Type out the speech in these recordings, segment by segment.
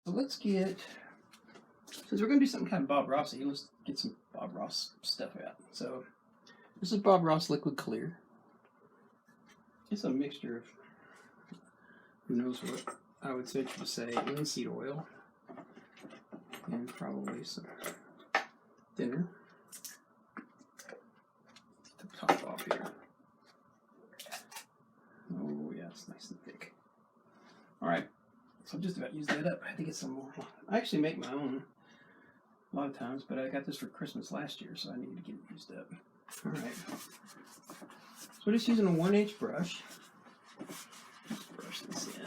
So let's get, since we're going to do something kind of Bob Rossy, let's get some Bob Ross stuff out. So this is Bob Ross Liquid Clear. It's a mixture of who knows what. I would say to say linseed oil and probably some thinner. The top off here. Oh yeah, it's nice and thick. All right, so I've just about used that up. I had to get some more. I actually make my own a lot of times, but I got this for Christmas last year, so I needed to get it used up. All right, so we're just using a 1-inch brush. Let's brush this in.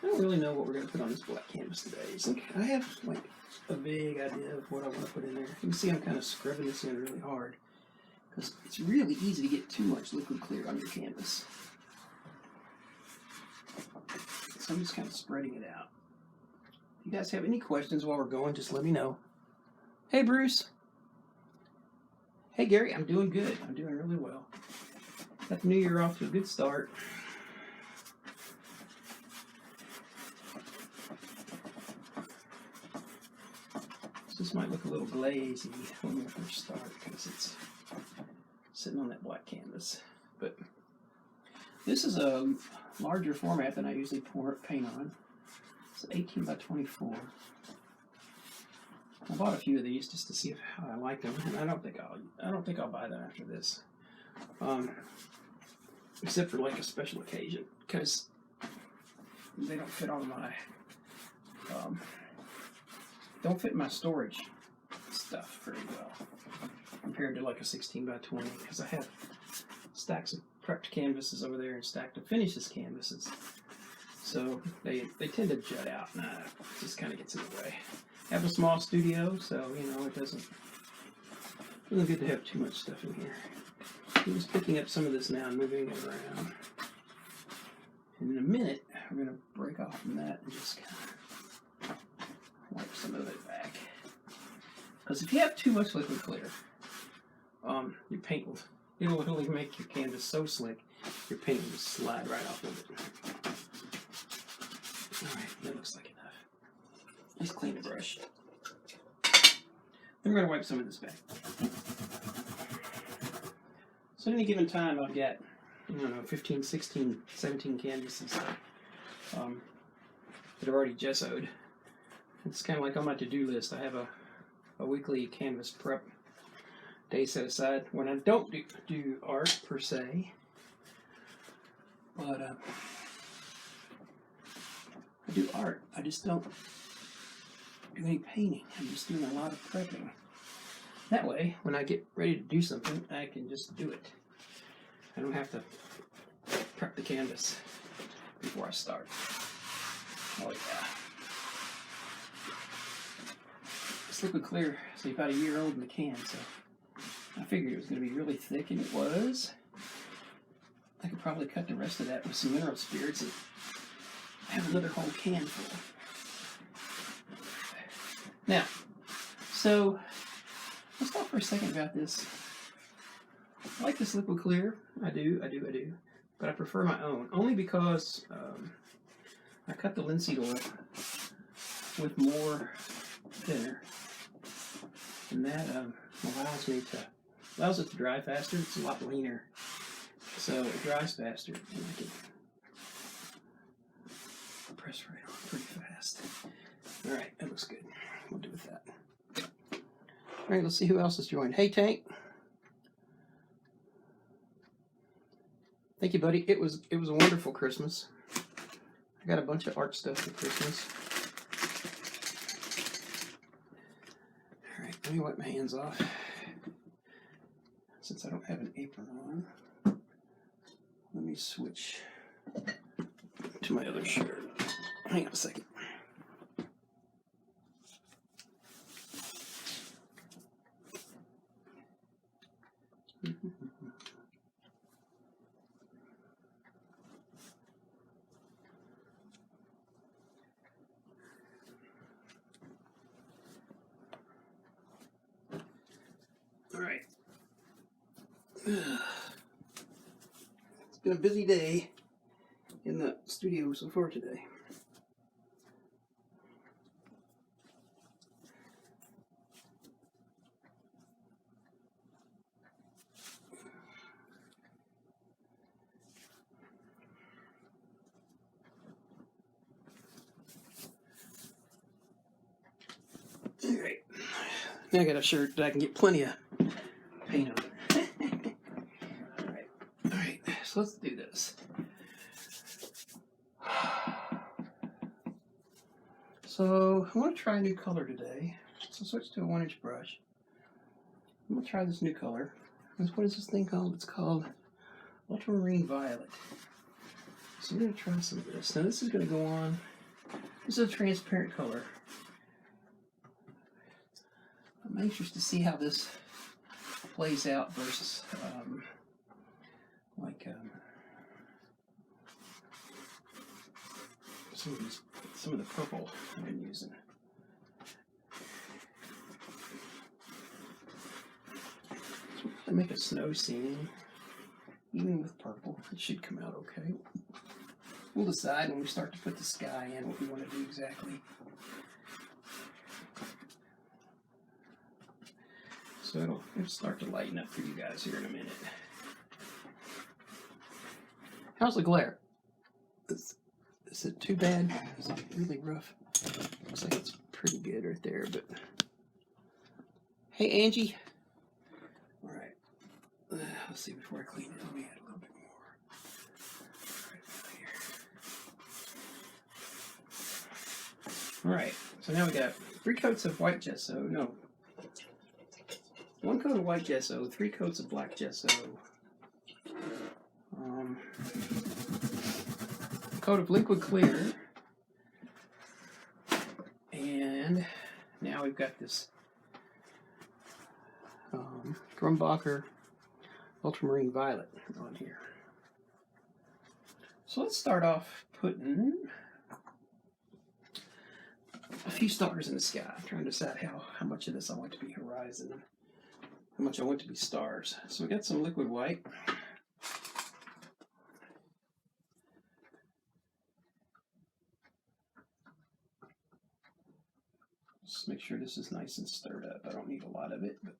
I don't really know what we're going to put on this black canvas today. I have like a vague idea of what I want to put in there. You can see I'm kind of scrubbing this in really hard because it's really easy to get too much liquid clear on your canvas. So I'm just kind of spreading it out. If you guys have any questions while we're going, just let me know. Hey, Bruce. Hey, Gary. I'm doing good. I'm doing really well. Got the new year off to a good start. This might look a little glazy when we first start because it's sitting on that black canvas. But this is a larger format than I usually paint on. It's 18 by 24. I bought a few of these just to see how I like them, and I don't think I'll buy them after this, except for like a special occasion because they don't fit on my don't fit my storage stuff very well compared to like a 16 by 20 because I have stacks of prepped canvases over there and stacked of finishes canvases, so they tend to jut out and it just kind of gets in the way. I have a small studio, so you know it doesn't good to have too much stuff in here. I'm just picking up some of this now and moving it around, and in a minute we're going to break off from that and just kind of wipe some of it back. Because if you have too much liquid clear, your paint will really make your canvas so slick, your paint will just slide right off of it. Alright, that looks like enough. Let's clean the brush. Then we're going to wipe some of this back. So at any given time, I've got, 15, 16, 17 canvases that are already gessoed. It's kind of like on my to-do list. I have a weekly canvas prep day set aside when I don't do art per se, but I do art. I just don't do any painting. I'm just doing a lot of prepping. That way, when I get ready to do something, I can just do it. I don't have to prep the canvas before I start. Oh yeah. It's liquid clear, so about a year old in the can, so I figured it was going to be really thick, and it was. I could probably cut the rest of that with some mineral spirits and have another whole can full. Now, so let's talk for a second about this. I like this liquid clear. I do. But I prefer my own, only because I cut the linseed oil with more thinner, and that allows it to dry faster. It's a lot leaner, so it dries faster, and I can press right on pretty fast. All right, that looks good. We'll do with that. All right, let's see who else has joined. Hey, Tank. Thank you, buddy. It was a wonderful Christmas. I got a bunch of art stuff for Christmas. All right, let me wipe my hands off. Since I don't have an apron on, let me switch to my other shirt. Hang on a second. All right. It's been a busy day in the studio so far today. I got a shirt that I can get plenty of paint on. All right, so let's do this. So I want to try a new color today. So switch to a 1-inch brush. I'm going to try this new color. What is this thing called? It's called Ultramarine Violet. So we're going to try some of this. Now this is going to go on. This is a transparent color. I'm anxious to see how this plays out versus some of the purple I've been using. So I make a snow scene, even with purple. It should come out okay. We'll decide when we start to put the sky in what we want to do exactly. So it'll start to lighten up for you guys here in a minute. How's the glare? Is it too bad? Is it really rough? Looks like it's pretty good right there, but... Hey, Angie. All right. Let's see, before I clean it, let me add a little bit more. All right, so now we got 3 coats of white gesso. No. 1 coat of white gesso, 3 coats of black gesso. Coat of liquid clear, and now we've got this Grumbacher Ultramarine Violet on here. So let's start off putting a few stars in the sky. I'm trying to decide how much of this I want to be horizon, how much I want to be stars. So we got some liquid white. Just make sure this is nice and stirred up. I don't need a lot of it, but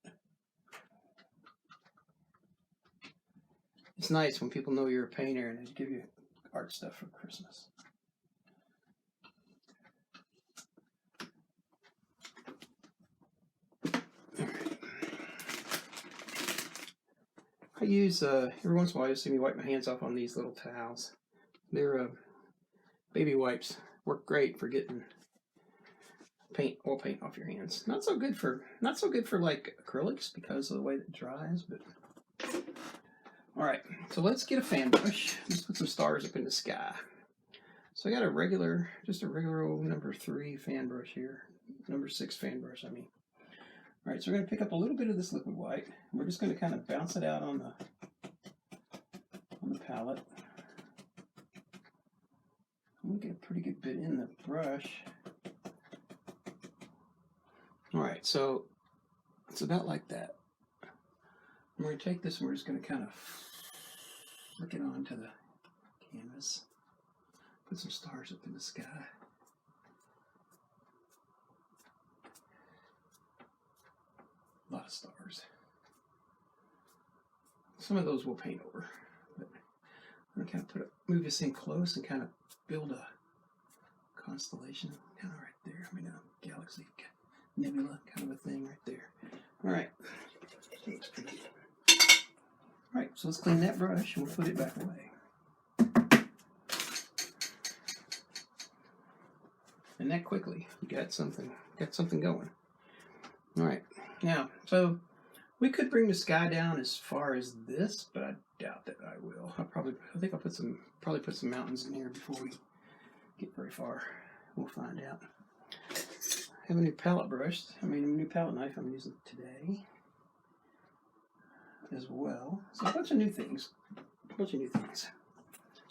it's nice when people know you're a painter and they give you art stuff for Christmas. I use, every once in a while, you'll see me wipe my hands off on these little towels. They're baby wipes. Work great for getting oil paint off your hands. Not so good for like acrylics because of the way that it dries, but all right. So let's get a fan brush. Let's put some stars up in the sky. So I got just a regular old number 3 fan brush here. Number 6 fan brush, I mean. All right, so we're going to pick up a little bit of this liquid white. And we're just going to kind of bounce it out on the palette. I'm going to get a pretty good bit in the brush. All right, so it's about like that. I'm going to take this and we're just going to kind of flick it onto the canvas. Put some stars up in the sky. A lot of stars. Some of those we'll paint over. But I'm going to kind of move this in close and kind of build a constellation kind of right there. I mean, a galaxy, nebula kind of a thing right there. All right. All right, so let's clean that brush and we'll put it back away. And that quickly, you got something going. All right, now, so we could bring the sky down as far as this, but I doubt that I will. I think I'll probably put some mountains in here before we get very far. We'll find out. I have a new palette knife I'm using today as well. So a bunch of new things.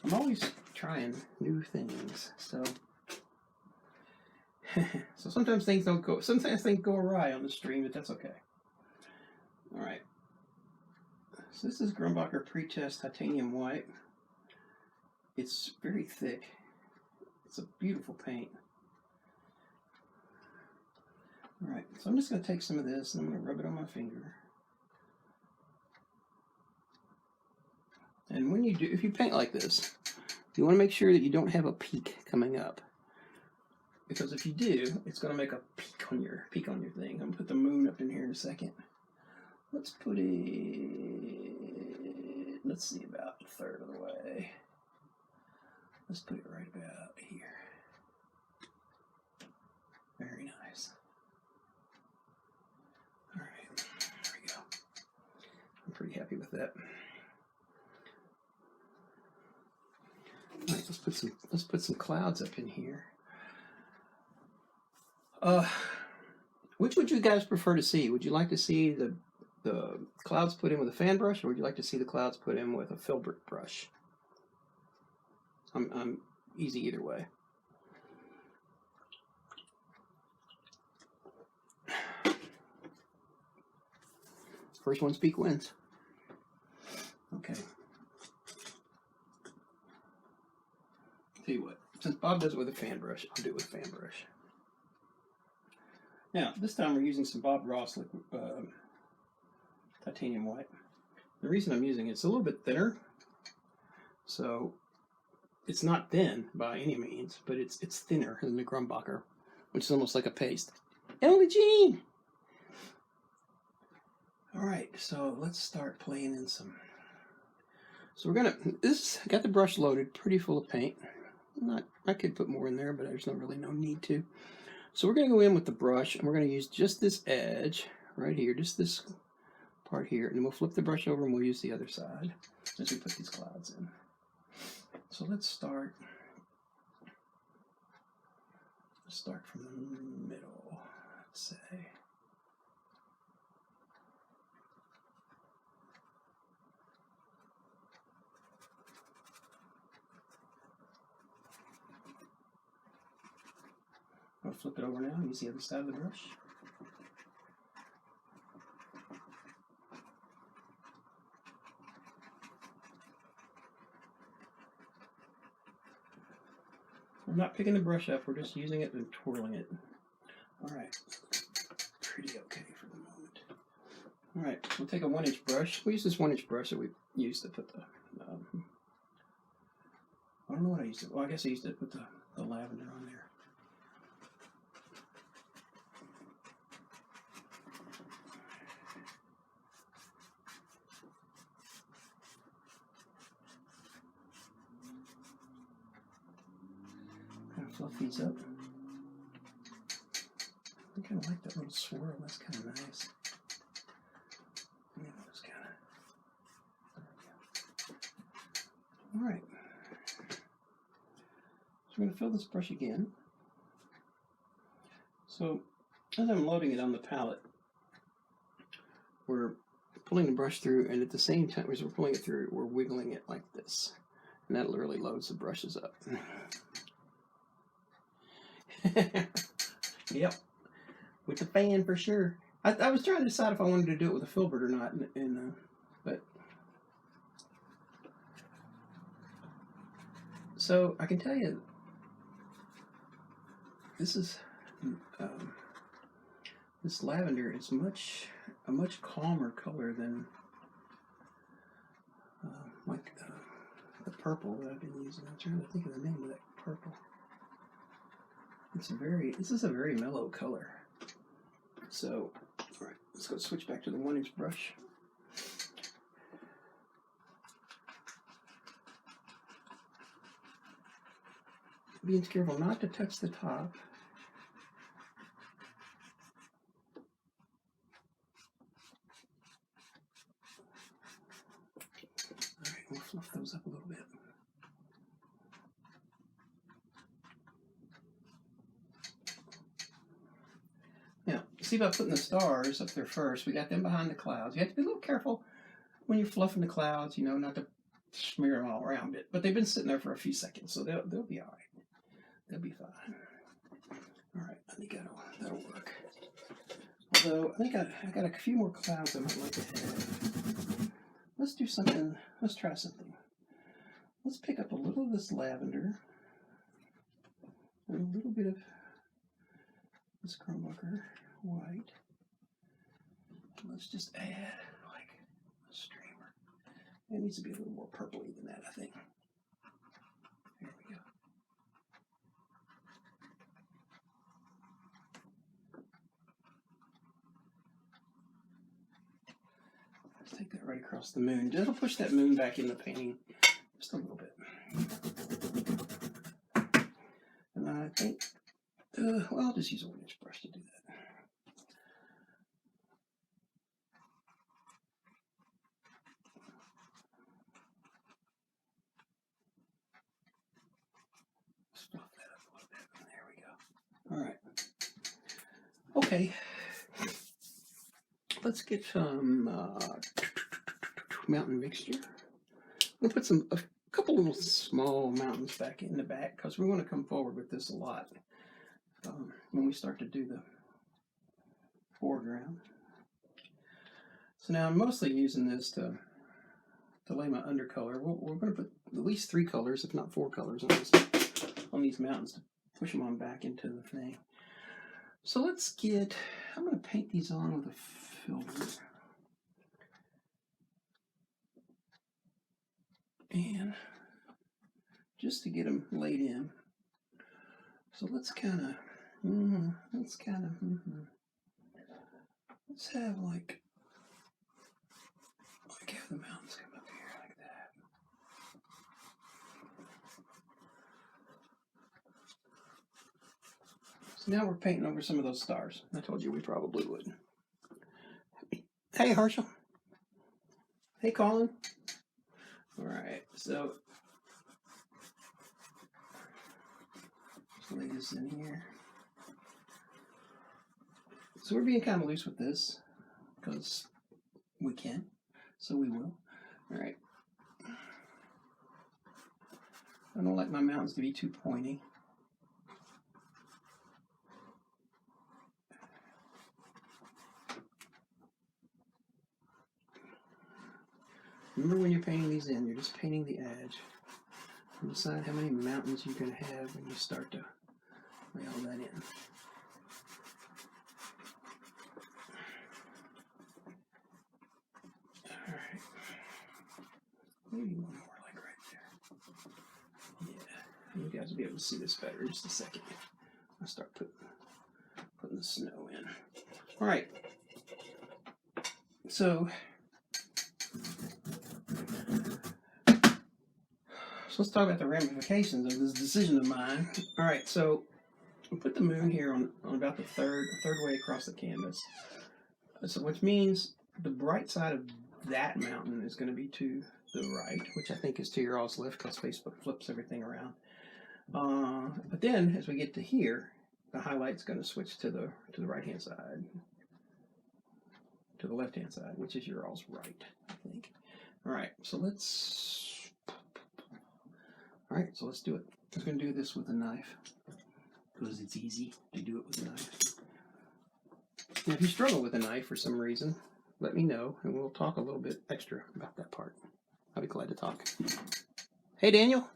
I'm always trying new things. So sometimes things go awry on the stream, but that's okay. All right. So this is Grumbacher Pretest Titanium White. It's very thick. It's a beautiful paint. All right, so I'm just going to take some of this and I'm going to rub it on my finger. And if you paint like this, you want to make sure that you don't have a peak coming up. because if you do, it's going to make a peak on your thing. I'm going to put the moon up in here in a second. Let's put it, let's see, about a third of the way. Let's put it right about here. Very nice. All right, there we go. I'm pretty happy with that. All right, let's put some clouds up in here. Which would you guys prefer to see? Would you like to see the clouds put in with a fan brush, or would you like to see the clouds put in with a filbert brush? I'm easy either way. First one speak wins. Okay. Tell you what, since Bob does it with a fan brush, I'll do it with a fan brush. Now, this time we're using some Bob Ross liquid, titanium white. The reason I'm using it's a little bit thinner, so it's not thin by any means, but it's thinner than the Grumbacher, which is almost like a paste. Emily Jean! Alright, so let's start playing in some. So we're gonna, I got the brush loaded, pretty full of paint. I could put more in there, but there's really no need to. So we're gonna go in with the brush, and we're gonna use just this edge right here, just this part here, and then we'll flip the brush over and we'll use the other side as we put these clouds in. So let's start from the middle, let's say. I'll flip it over now and use the other side of the brush. We're not picking the brush up, we're just using it and twirling it. Alright, pretty okay for the moment. Alright, we'll take a 1-inch brush. We use this 1-inch brush that we used to put the, I don't know what I used it. Well, I guess I used it to put the lavender on there. Kind of fluff these up. I kind of like that little swirl. That's kind of nice. Yeah, just kind of. All right. So we're going to fill this brush again. So as I'm loading it on the palette, we're pulling the brush through, and at the same time as we're pulling it through, we're wiggling it like this, and that literally loads the brushes up. Yep, with the fan for sure. I was trying to decide if I wanted to do it with a filbert or not, but so I can tell you, this lavender is a much calmer color than the purple that I've been using. I'm trying to think of the name of that purple. This is a very mellow color. So, all right, let's go switch back to the 1-inch brush. Being careful not to touch the top. All right, we'll fluff those up a little bit. Now, see about putting the stars up there first. We got them behind the clouds. You have to be a little careful when you're fluffing the clouds, not to smear them all around it. But they've been sitting there for a few seconds, so they'll be all right. They'll be fine. All right, I think that'll work. Although I think I got a few more clouds I might like to have. Let's do something. Let's try something. Let's pick up a little of this lavender and a little bit of this Grumbacher white. Let's just add like a streamer. It needs to be a little more purpley than that, I think. There we go. take that right across the moon. That'll push that moon back in the painting just a little bit. And I think, well, I'll just use a 1-inch brush to do that. Fluff that up a little bit. There we go. All right. Okay. Let's get some mountain mixture. We'll put a couple little small mountains back in the back because we want to come forward with this a lot when we start to do the foreground. So now I'm mostly using this to lay my undercolor. We're going to put at least 3 colors, if not 4 colors, on these mountains to push them on back into the thing. So let's get, I'm going to paint these on with a filter. And just to get them laid in. So let's kind of, let's have like have the mountains come up here like that. So now we're painting over some of those stars. I told you we probably would. Hey, Herschel. Hey, Colin. All right, so let's lay this in here. So we're being kind of loose with this because we can, so we will. All right. I don't like my mountains to be too pointy. Remember, when you're painting these in, you're just painting the edge. And decide how many mountains you can have when you start to lay all that in. All right. Maybe one more, like right there. Yeah. You guys will be able to see this better in just a second. I'll start putting the snow in. All right. So let's talk about the ramifications of this decision of mine. All right, so we'll put the moon here on about the third way across the canvas. So which means the bright side of that mountain is going to be to the right, which I think is to your all's left because Facebook flips everything around. But then as we get to here, the highlight's going to switch to the right-hand side, to the left-hand side, which is your all's right, I think. All right, so let's do it. I'm going to do this with a knife because it's easy to do it with a knife. Now, if you struggle with a knife for some reason, let me know and we'll talk a little bit extra about that part. I'll be glad to talk. Hey, Daniel.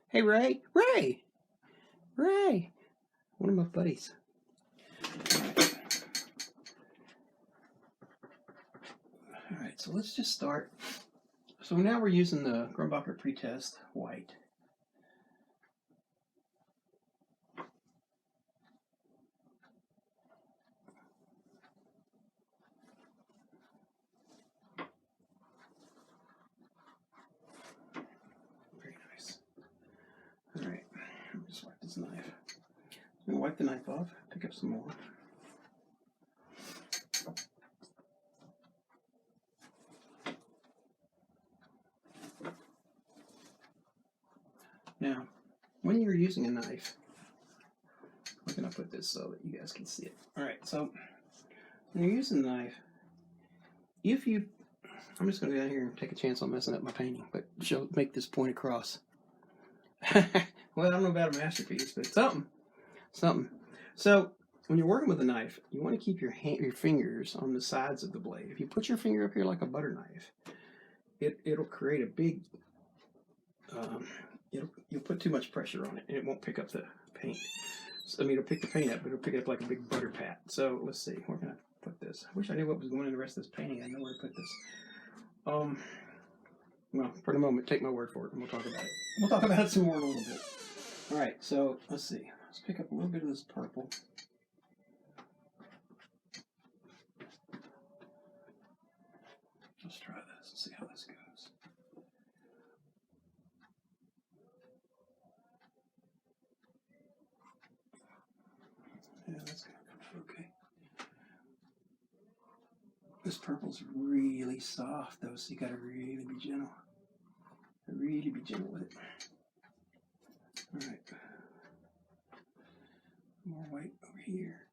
Hey, Ray. Ray! One of my buddies. All right, so let's just start. So now we're using the Grumbacher Pretest white. Very nice. All right, let me just wipe this knife. I'm going to wipe the knife off, pick up some more. Now, when you're using a knife, I'm going to put this so that you guys can see it. All right, so when you're using the knife, I'm just going to go down here and take a chance on messing up my painting, but make this point across. Well, I don't know about a masterpiece, but something. So when you're working with a knife, you want to keep your fingers on the sides of the blade. If you put your finger up here like a butter knife, it'll create a big, you'll put too much pressure on it and it won't pick up the paint. So, I mean, it'll pick the paint up, but it'll pick it up like a big butter pat. So let's see, where can I put this? I wish I knew what was going in the rest of this painting. I know where to put this. Well, for the moment, take my word for it and we'll talk about it. We'll talk about it some more in a little bit. All right, so let's see. Let's pick up a little bit of this purple. Let's try this and see how this goes. Yeah, that's going to come out okay. This purple's really soft though, so you got to really be gentle. Really be gentle with it. All right. More white over here.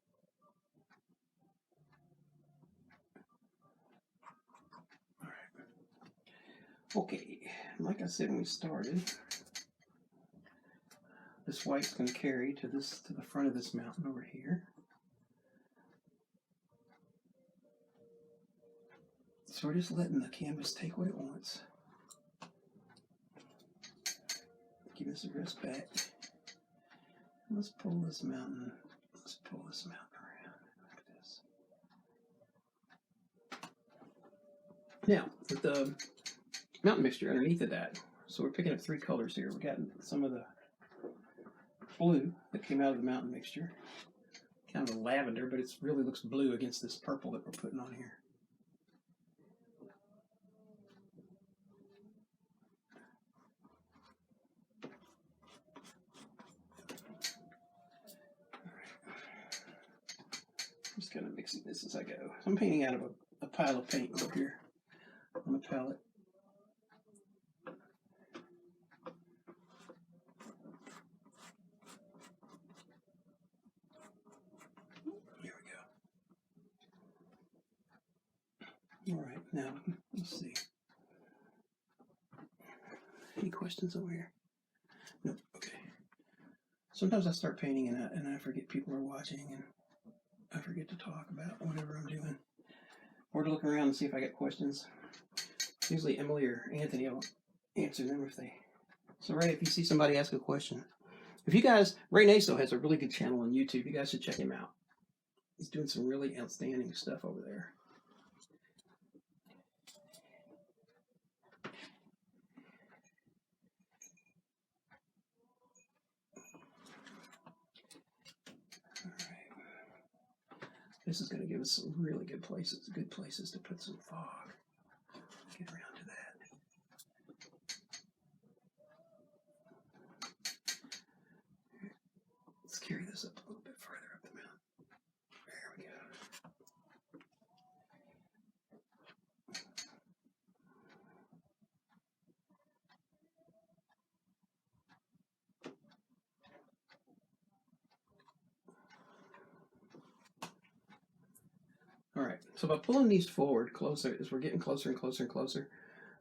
All right. Okay, like I said when we started, this white's going to carry to the front of this mountain over here. So we're just letting the canvas take what it wants. Give this a rest back. Let's pull this mountain. Let's pull this mountain around like this. Now, with the mountain mixture underneath of that, so we're picking up 3 colors here. We got some of the blue that came out of the mountain mixture, kind of a lavender, but it really looks blue against this purple that we're putting on here. I'm just kind of mixing this as I go. I'm painting out of a pile of paint over here on the palette. There we go. All right, now let's see. Any questions over here? Nope. Okay. Sometimes I start painting and I forget people are watching and I forget to talk about whatever I'm doing, or to look around and see if I get questions. Usually Emily or Anthony will answer them if they. So Ray, if you see somebody ask a question, if you guys, Ray Naso has a really good channel on YouTube. You guys should check him out. He's doing some really outstanding stuff over there. All right. This is going to give us some really good places to put some fog. Get around to that. Let's carry this up a little bit further up the mountain. There we go. All right, so by pulling these forward closer, as we're getting closer and closer and closer,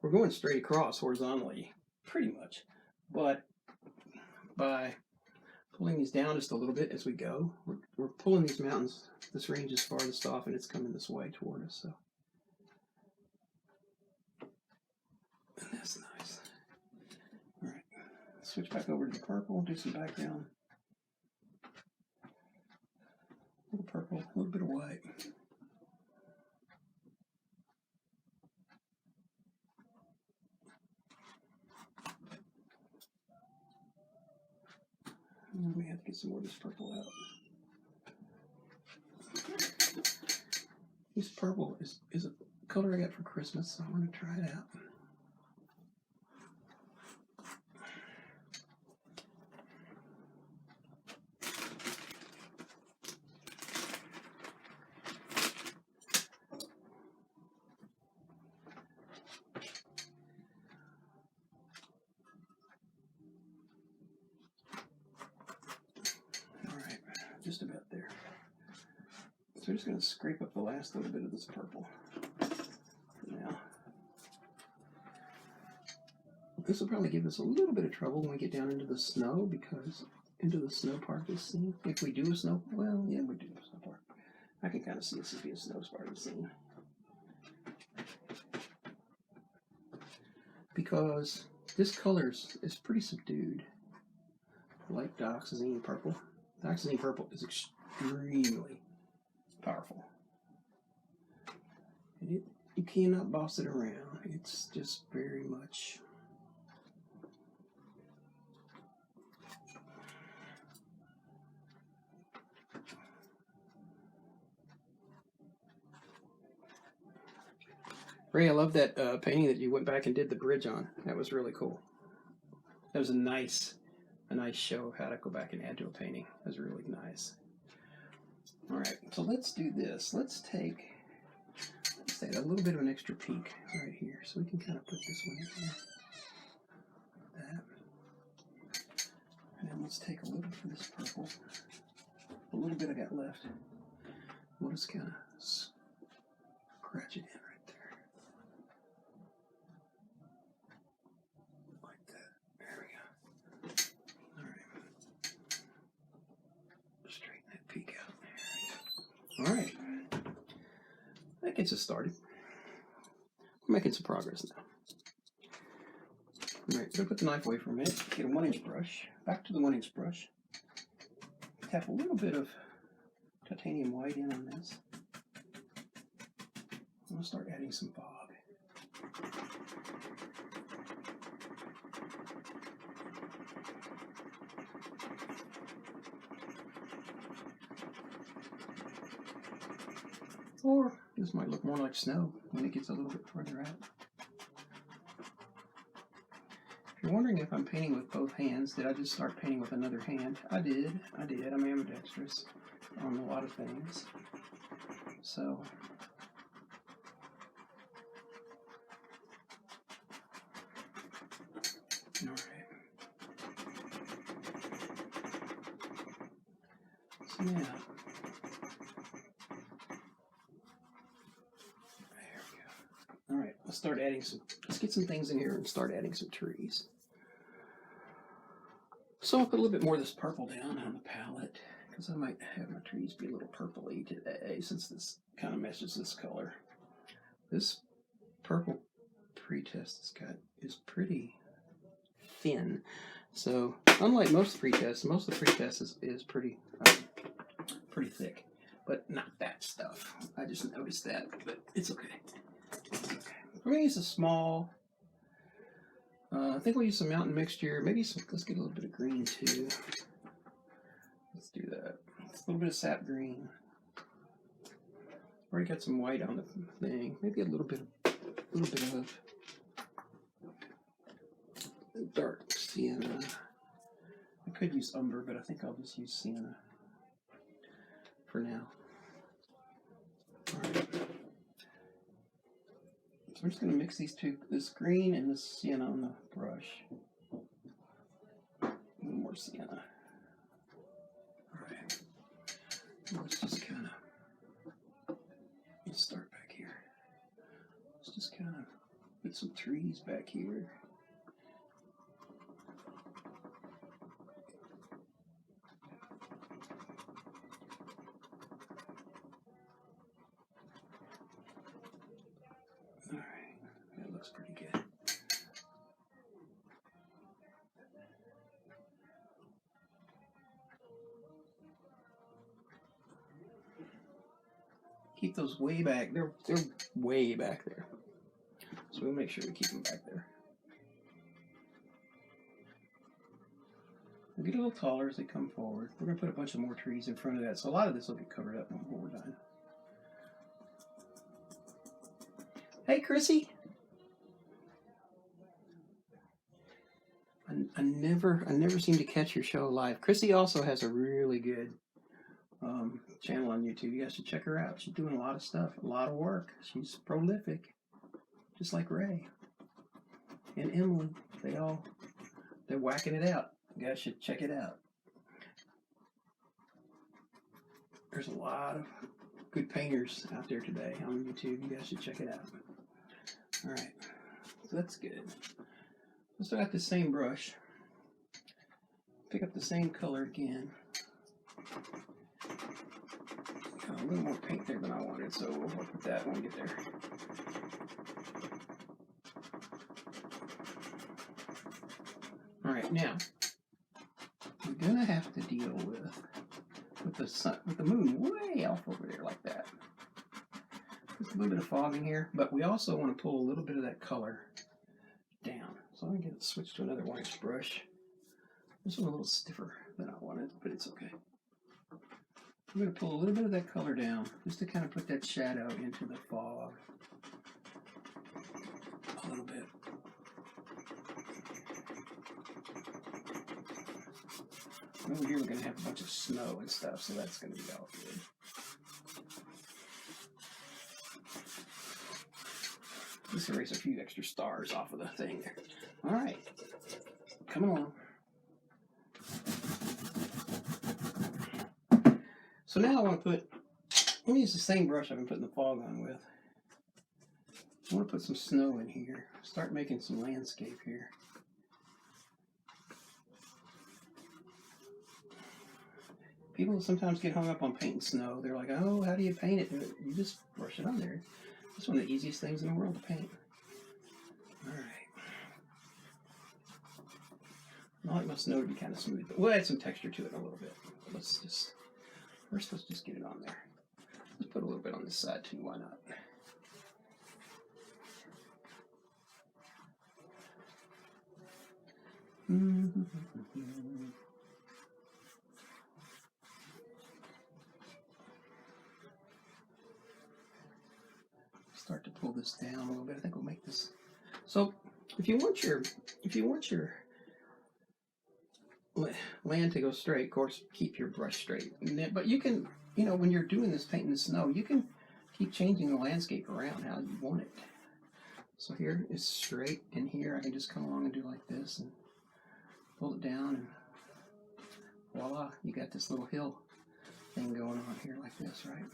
we're going straight across horizontally, pretty much. But by pulling these down just a little bit as we go, we're pulling these mountains. This range is farthest off, and it's coming this way toward us. So, and that's nice. All right, switch back over to the purple. Do some background. A little purple, a little bit of white. We have to get some more of this purple out. This purple is a color I got for Christmas, so I'm going to try it out. All right, just about there. So we're just going to scrape up the last little bit of this purple for now. This will probably give us a little bit of trouble when we get down into the snow, because into the snow part of this scene. If we do a snow, well, yeah, we do a snow part. I can kind of see this as being a snow part of the scene. Because this color is pretty subdued. Like dioxazine purple. Dioxazine purple is extremely powerful. And you cannot boss it around. It's just very much. Ray, I love that painting that you went back and did the bridge on. That was really cool. That was a nice show of how to go back and add to a painting. That was really nice. All right, so let's do this. Let's take a little bit of an extra peak right here, so we can kind of put this one in here. That. And then let's take a little bit of this purple, a little bit I got left. We'll just kind of scratch it in right there. Like that. There we go. All right. Straighten that peak out. There we go. All right. That gets us started. We're making some progress now. All right, so put the knife away for a minute. Get a 1-inch brush. Back to the 1-inch brush. Tap a little bit of titanium white in on this. I'm going to start adding some fog. Or this might look more like snow when it gets a little bit further out. If you're wondering if I'm painting with both hands, did I just start painting with another hand? I did. I'm ambidextrous on a lot of things. So, all right. So now, all right, let's get some things in here and start adding some trees. So I'll put a little bit more of this purple down on the palette, because I might have my trees be a little purpley today, since this kind of matches this color. This purple pretest is pretty thin. So unlike most pretests, most of the pretest is pretty thick, but not that stuff. I just noticed that, but it's okay. We're going to use a small, I think we'll use some mountain mixture, let's get a little bit of green too. Let's do that. A little bit of sap green. Already got some white on the thing. Maybe a little bit of dark sienna. I could use umber, but I think I'll just use sienna for now. All right. So we're just going to mix these two, this green and this sienna on the brush. A little more sienna. All right. Let's just kind of, let's start back here. Let's just kind of put some trees back here. All right, that looks pretty good. Keep those way back. They're way back there. So we'll make sure we keep them back there. We'll get a little taller as they come forward. We're going to put a bunch of more trees in front of that, so a lot of this will get covered up when we're done. Hey, Chrissy. I never seem to catch your show live. Chrissy also has a really good channel on YouTube. You guys should check her out. She's doing a lot of stuff, a lot of work. She's prolific, just like Ray and Emily. They're whacking it out. You guys should check it out. There's a lot of good painters out there today on YouTube. You guys should check it out. All right, so that's good. Let's start out the same brush. Pick up the same color again. Got a little more paint there than I wanted, so we'll work with that when we get there. All right, now we're gonna have to deal with the sun, with the moon way off over there like that. Just a little bit of fog in here, but we also want to pull a little bit of that color down. So I'm gonna get it switched to another 1-inch brush. This one a little stiffer than I wanted, but it's okay. I'm going to pull a little bit of that color down just to kind of put that shadow into the fog. little bit. Over here we're going to have a bunch of snow and stuff, so that's going to be all good. Just erase a few extra stars off of the thing there. All right, coming along. So now I want to let me use the same brush I've been putting the fog on with. I want to put some snow in here. Start making some landscape here. People sometimes get hung up on painting snow. They're like, oh, how do you paint it? You just brush it on there. It's one of the easiest things in the world to paint. All right. I like my snow to be kind of smooth, but we'll add some texture to it in a little bit. Let's just get it on there. Let's put a little bit on this side too. Why not? Start to pull this down a little bit. I think we'll make this. So if you want your land to go straight, of course, keep your brush straight. But you can, when you're doing this painting in snow, you can keep changing the landscape around how you want it. So here is straight, and here I can just come along and do like this and pull it down, and voila, you got this little hill thing going on here like this, right?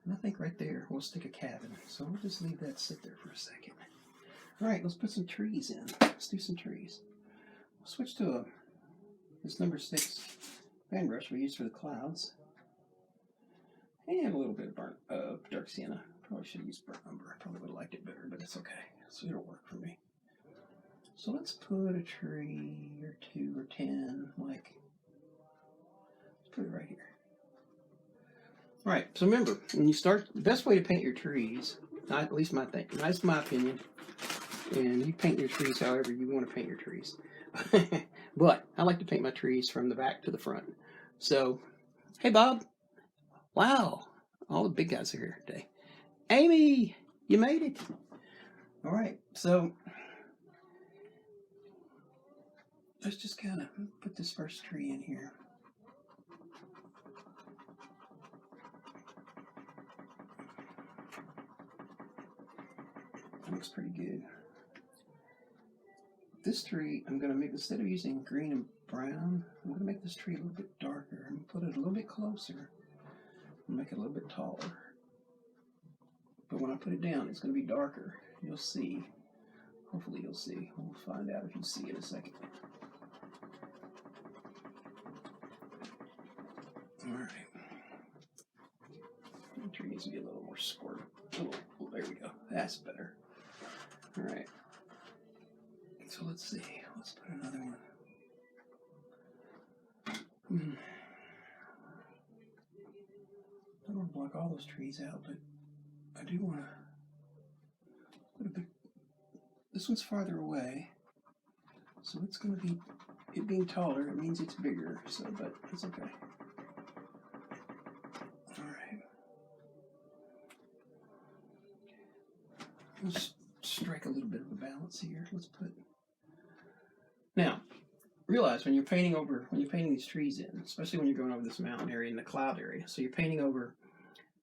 And I think right there we'll stick a cabin. So we'll just leave that sit there for a second. All right, let's put some trees in. Let's do some trees. We'll switch to this number 6 fan brush we use for the clouds. And a little bit of dark sienna. Probably should have used burnt umber. I probably would have liked it better, but it's okay. So it'll work for me. So let's put a tree or 2 or 10, let's put it right here. All right, so remember, when you start, the best way to paint your trees, at least that's my opinion, and you paint your trees however you want to paint your trees. But I like to paint my trees from the back to the front. So, hey Bob, wow, all the big guys are here today. Amy, you made it. All right, so let's just kind of put this first tree in here. That looks pretty good. This tree, I'm going to make, instead of using green and brown, I'm going to make this tree a little bit darker. I'm going to put it a little bit closer and make it a little bit taller. But when I put it down, it's going to be darker. You'll see. Hopefully you'll see. We'll find out if you see in a second. All right. The tree needs to be a little more squirt. There we go. That's better. All right. So let's see. Let's put another one. I don't want to block all those trees out, but I do want to put a big. This one's farther away, so it's going to be, it being taller, it means it's bigger, so, but it's okay. All right. Let's strike a little bit of a balance here. Let's put. Now, realize when you're painting these trees in, especially when you're going over this mountain area and the cloud area, so you're painting over,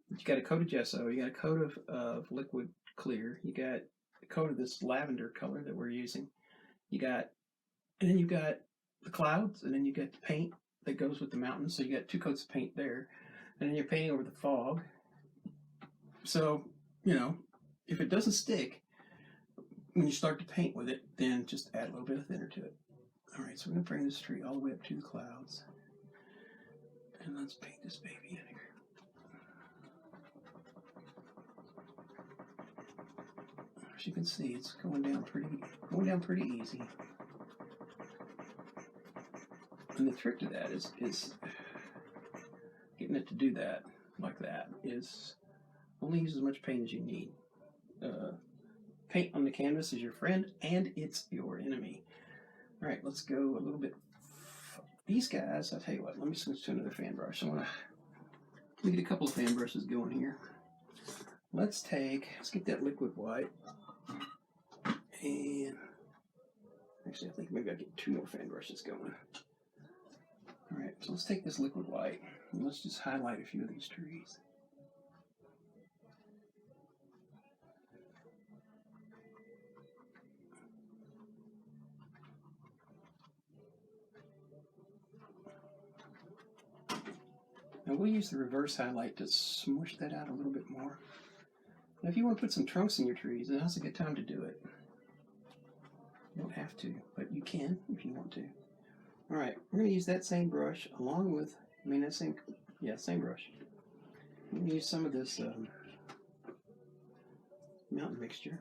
you got a coat of gesso, you got a coat of liquid clear, you got a coat of this lavender color that we're using, and then you got the clouds, and then you got the paint that goes with the mountains, so you got 2 coats of paint there, and then you're painting over the fog. So, if it doesn't stick, when you start to paint with it, then just add a little bit of thinner to it. All right, so we're going to bring this tree all the way up to the clouds. And let's paint this baby in here. As you can see, it's going down pretty easy. And the trick to that is getting it to do that like that is only use as much paint as you need. Paint on the canvas is your friend and it's your enemy. All right, let's go a little bit. These guys, I'll tell you what, let me switch to another fan brush. Let me get a couple of fan brushes going here. Let's get that liquid white. And actually, I think maybe I'll get 2 more fan brushes going. All right, so let's take this liquid white and let's just highlight a few of these trees. Now we'll use the reverse highlight to smush that out a little bit more. Now if you want to put some trunks in your trees, then now's a good time to do it. You don't have to, but you can if you want to. All right, we're going to use that same brush along with, same brush. I'm going to use some of this mountain mixture.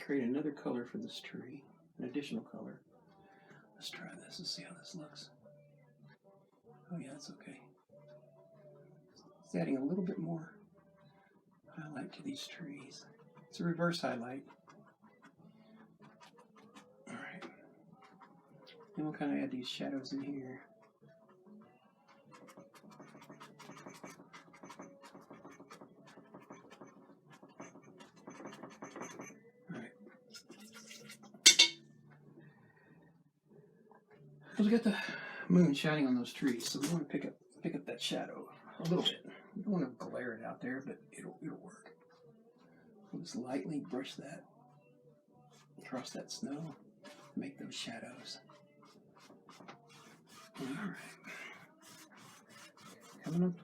Create another color for this tree, an additional color. Let's try this and see how this looks. Oh yeah, that's okay. It's adding a little bit more highlight to these trees. It's a reverse highlight. All right. Then we'll kind of add these shadows in here. All right. Because we got the moon shining on those trees, so we want to pick up that shadow a little bit. You don't want to glare it out there, but it'll work. We'll just lightly brush that across that snow, make those shadows. All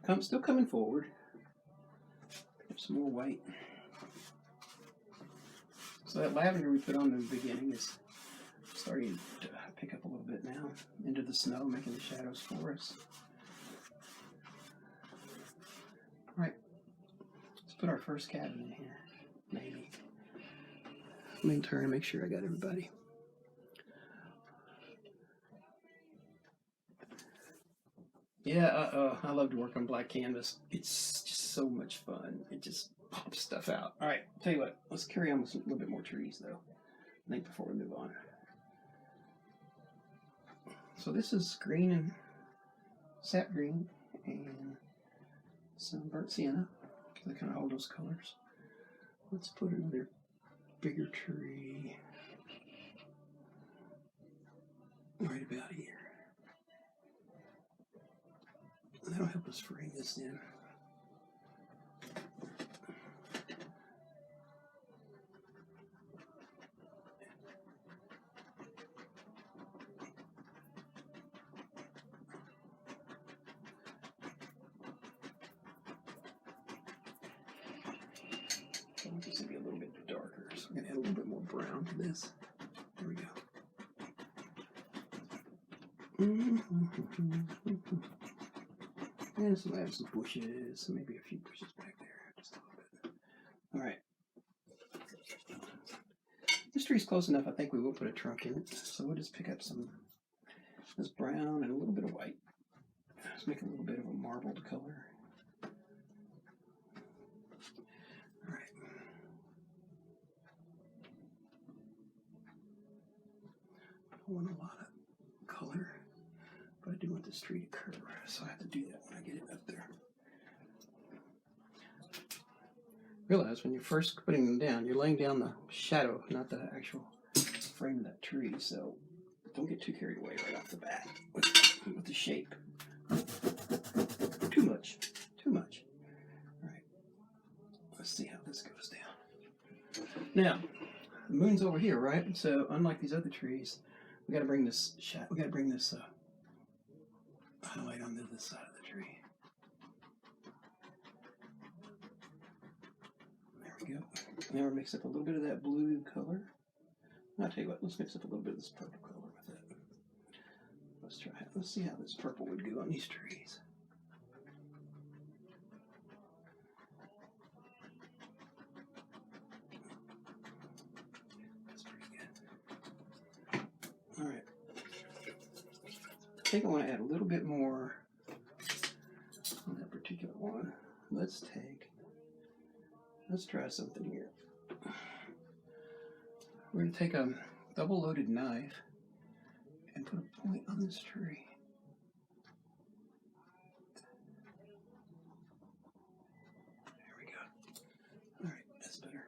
right. Still coming forward. Pick up some more white. So that lavender we put on in the beginning is starting to pick up a little bit now into the snow, making the shadows for us. All right, let's put our first cabin in here, maybe. Let me turn and make sure I got everybody. Yeah, I love to work on black canvas. It's just so much fun. It just pops stuff out. All right, tell you what, let's carry on with a little bit more trees, though, I think, before we move on. So this is green and sap green and some burnt sienna, because I kind of hold those colors. Let's put another bigger tree right about here. That'll help us frame this in. I want this to be a little bit darker, so I'm going to add a little bit more brown to this. There we go. And so I have some bushes, maybe a few bushes back there, just a little bit. All right. This tree's close enough, I think we will put a trunk in it. So we'll just pick up some this brown and a little bit of white. Let's make a little bit of a marbled color. All right. I don't want a lot of color, but I do want this tree to curve, so I have to do that when I get it up there. Realize when you're first putting them down, you're laying down the shadow, not the actual frame of that tree, so don't get too carried away right off the bat with the shape. Too much. All right, let's see how this goes down. Now, the moon's over here, right? So unlike these other trees, we got to bring this highlight onto this side of the tree. There we go. Now we'll mix up a little bit of that blue color. I'll tell you what, let's mix up a little bit of this purple color with it. Let's try it. Let's see how this purple would go on these trees. That's pretty good. All right. I think I want to add a little bit more on that particular one. Let's try something here. We're going to take a double-loaded knife and put a point on this tree. There we go. All right, that's better.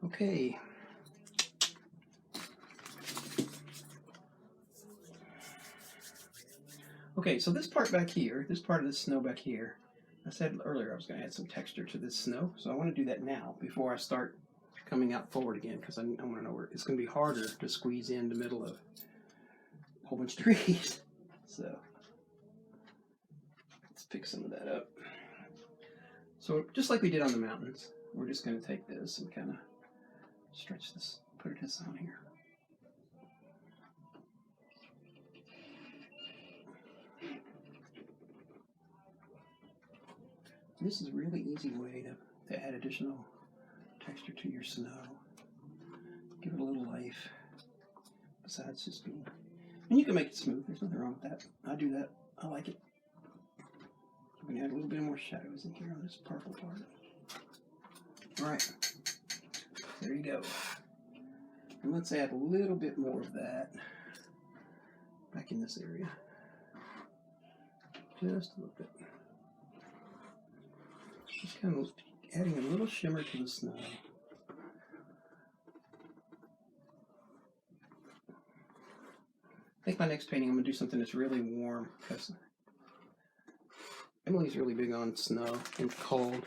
Okay, Okay, so this part back here, this part of the snow back here, I said earlier I was going to add some texture to this snow, so I want to do that now before I start coming out forward again, because I want to know where it's going to be harder to squeeze in the middle of a whole bunch of trees. So let's pick some of that up. So just like we did on the mountains, we're just going to take this and kind of stretch this, put this on here. This is a really easy way to add additional texture to your snow. Give it a little life, besides just being... And you can make it smooth, there's nothing wrong with that. I do that, I like it. I'm going to add a little bit more shadows in here on this purple part. Alright, there you go. And let's add a little bit more of that back in this area. Just a little bit. Just kind of adding a little shimmer to the snow. I think my next painting I'm going to do something that's really warm, because Emily's really big on snow and cold,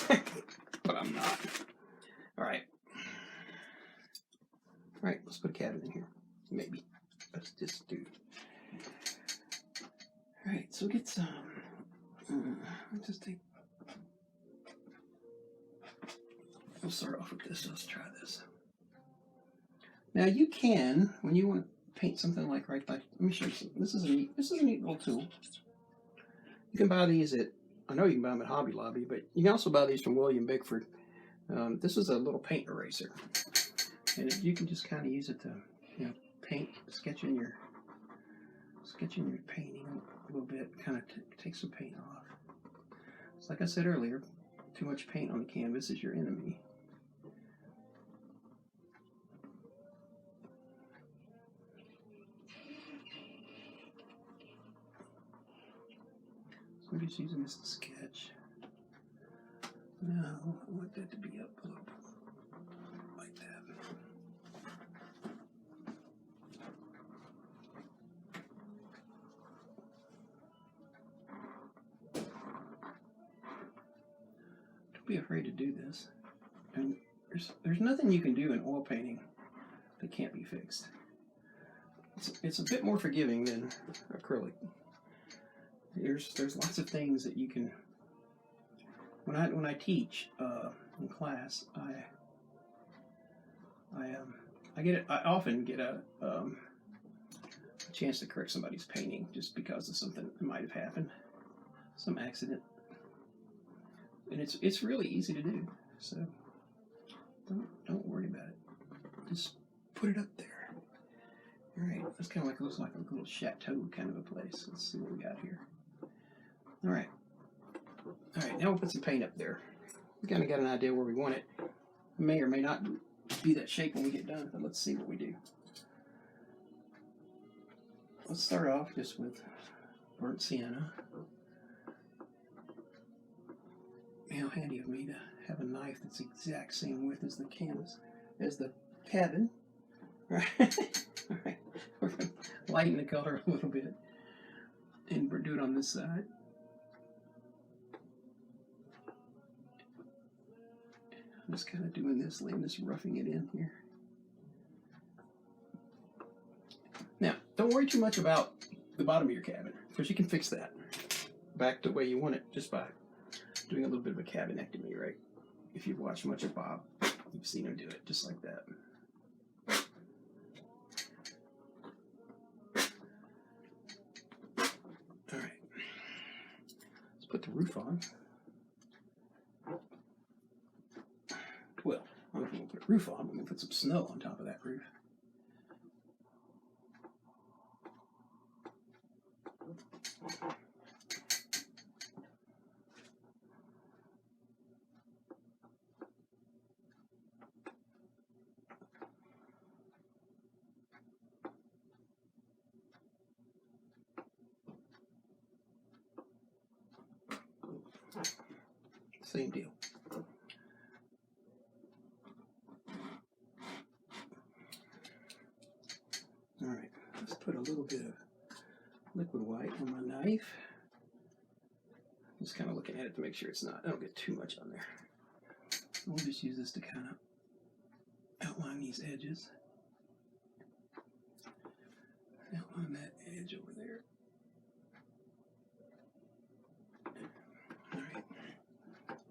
but I'm not. Alright. Alright, let's put a cabin in here. Maybe. Let's just do. Alright, so get some. Let's just take. We'll start off with this. Let's try this. Now you can, when you want to paint something like let me show you something. This is a neat little tool. You can buy these at, I know you can buy them at Hobby Lobby, but you can also buy these from William Bickford. This is a little paint eraser, and you can just kind of use it to, paint, sketching your painting a little bit, kind of take some paint off. So like I said earlier, too much paint on the canvas is your enemy. So I'm just using this to sketch. Now I want that to be up a little bit like that. Don't be afraid to do this. And there's nothing you can do in oil painting that can't be fixed. It's a bit more forgiving than acrylic. There's lots of things that you can. When I teach in class, I often get a chance to correct somebody's painting just because of something that might have happened, some accident, and it's really easy to do. So don't worry about it. Just put it up there. All right, that's kind of like, looks like a little chateau kind of a place. Let's see what we got here. All right, now we'll put some paint up there. We kind of got an idea where we want it. It may or may not be that shape when we get done, but let's see what we do. Let's start off just with burnt sienna. How handy of me to have a knife that's the exact same width as the canvas, as the cabin. All right, we're going to lighten the color a little bit and do it on this side. I'm just kind of doing this, just roughing it in here. Now, don't worry too much about the bottom of your cabin, because you can fix that back the way you want it just by doing a little bit of a cabinectomy, right? If you've watched much of Bob, you've seen him do it just like that. All right, let's put the roof on. Well, I'm not going to put a roof on, I'm going to put some snow on top of that roof. Same deal. All right, let's put a little bit of liquid white on my knife. Just kind of looking at it to make sure I don't get too much on there. We'll just use this to kind of outline these edges. Outline that edge over there. Alright.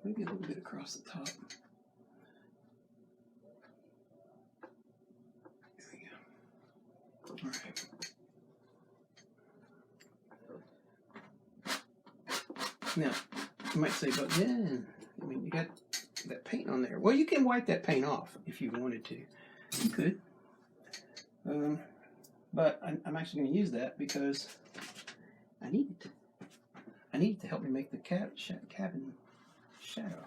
Maybe a little bit across the top. There we go. Alright. Now, you might say, but then, I mean, you got that paint on there. Well, you can wipe that paint off if you wanted to. You could. But I'm actually going to use that because I need it to help me make the cabin shadow.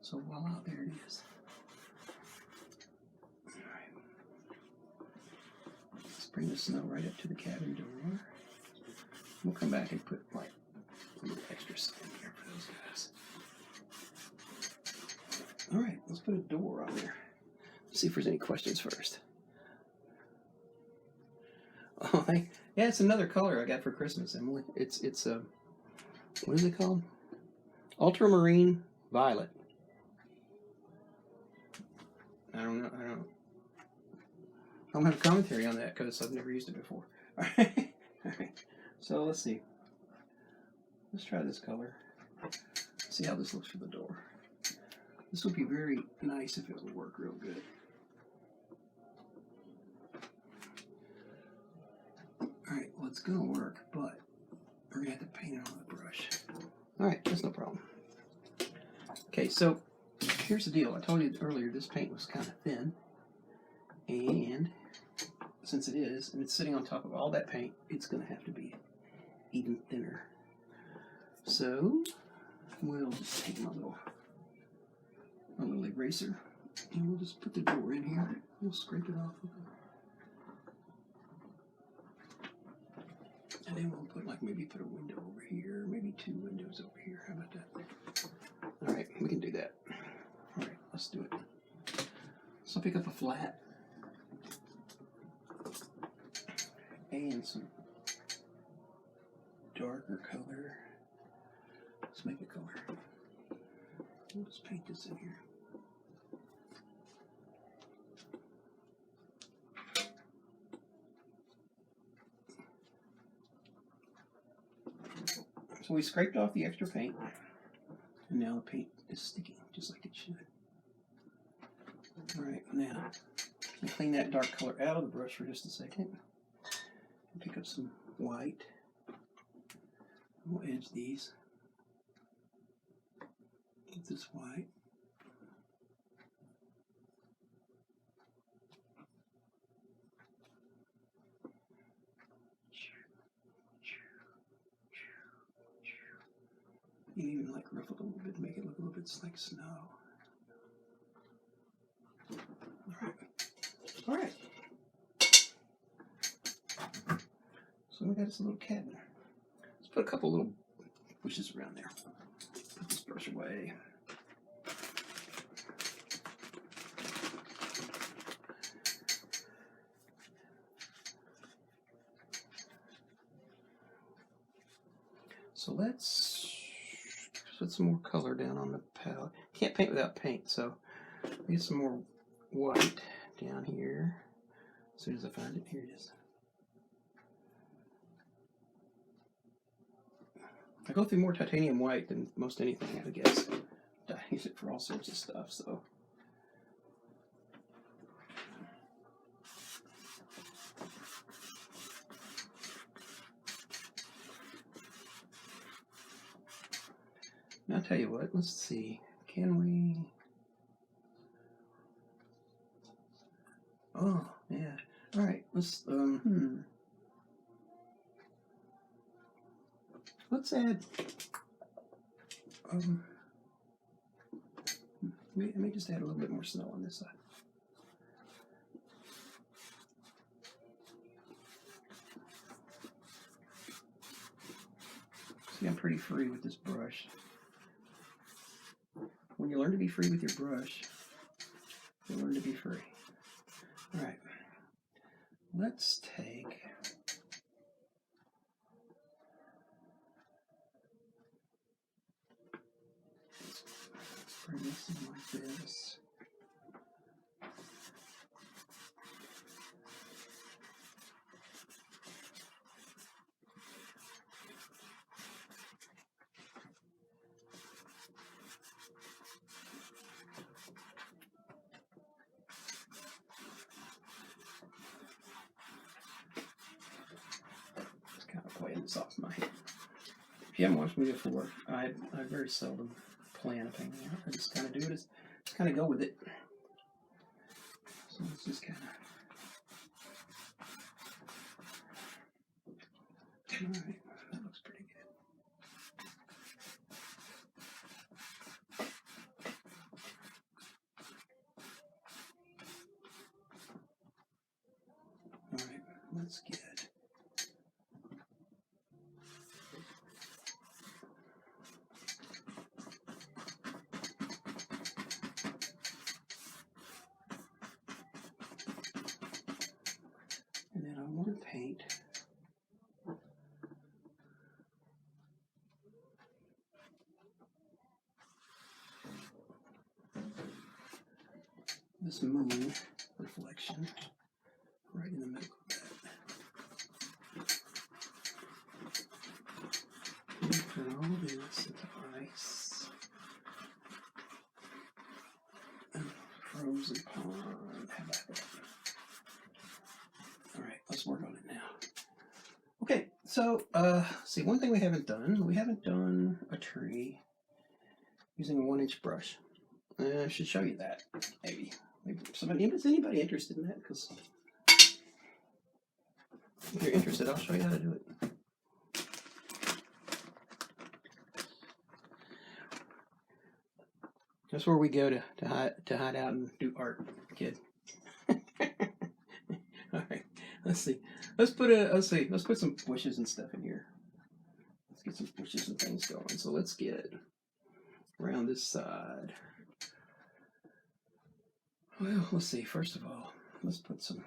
So voila, there it is. All right. Let's bring the snow right up to the cabin door. We'll come back and put like a little extra sand here for those guys. All right, let's put a door on there. See if there's any questions first. Oh, yeah, it's another color I got for Christmas, Emily. It's what is it called? Ultramarine violet. I don't have a commentary on that because I've never used it before. All right, all right. So let's see. Let's try this color. See how this looks for the door. This would be very nice if it would work real good. Alright, well, it's going to work, but we're going to have to paint it on the brush. Alright, that's no problem. Okay, so here's the deal. I told you earlier this paint was kind of thin. And since it is, and it's sitting on top of all that paint, it's going to have to be even thinner. So we'll just take my little eraser and we'll just put the door in here. We'll scrape it off with it. And then we'll put maybe put a window over here, maybe 2 windows over here. How about that? All right, we can do that. All right, let's do it. So I'll pick up a flat and some darker color. Let's make a color. We'll just paint this in here. So we scraped off the extra paint, and now the paint is sticking just like it should. All right, now I'll clean that dark color out of the brush for just a second. Pick up some white. We'll edge these with this white. You can even ruffle it a little bit, make it look a little bit like snow. All right. So we got this little cabin. Let's put a couple little bushes around there. Put this brush away. So let's put some more color down on the palette. Can't paint without paint, so get some more white down here. As soon as I find it, here it is. I go through more titanium white than most anything, I guess. I use it for all sorts of stuff, so. Now, I'll tell you what, let's see. Can we? Oh, yeah. All right, let's, let's add, let me just add a little bit more snow on this side. See, I'm pretty free with this brush. When you learn to be free with your brush, you learn to be free. All right, let's take bring this in like this. Just kind of playing this off my head. If you haven't watched me before, I very seldom plan a painting out. I just kind of do it. Just kind of go with it. So let's just kind of. All right, that looks pretty good. All right, let's get. And then I want to paint this moon reflection right in the middle of that. And put all this into ice. And frozen pond. How about that? All right, let's work on it now. Okay, so see, one thing we haven't done a tree using a 1-inch brush. I should show you that, maybe. Is anybody interested in that? Because if you're interested, I'll show you how to do it. That's where we go to hide out and do art, kid. All right, let's see. Let's put some bushes and stuff in here. Let's get some bushes and things going. So let's get around this side. Well, let's see. First of all, let's put some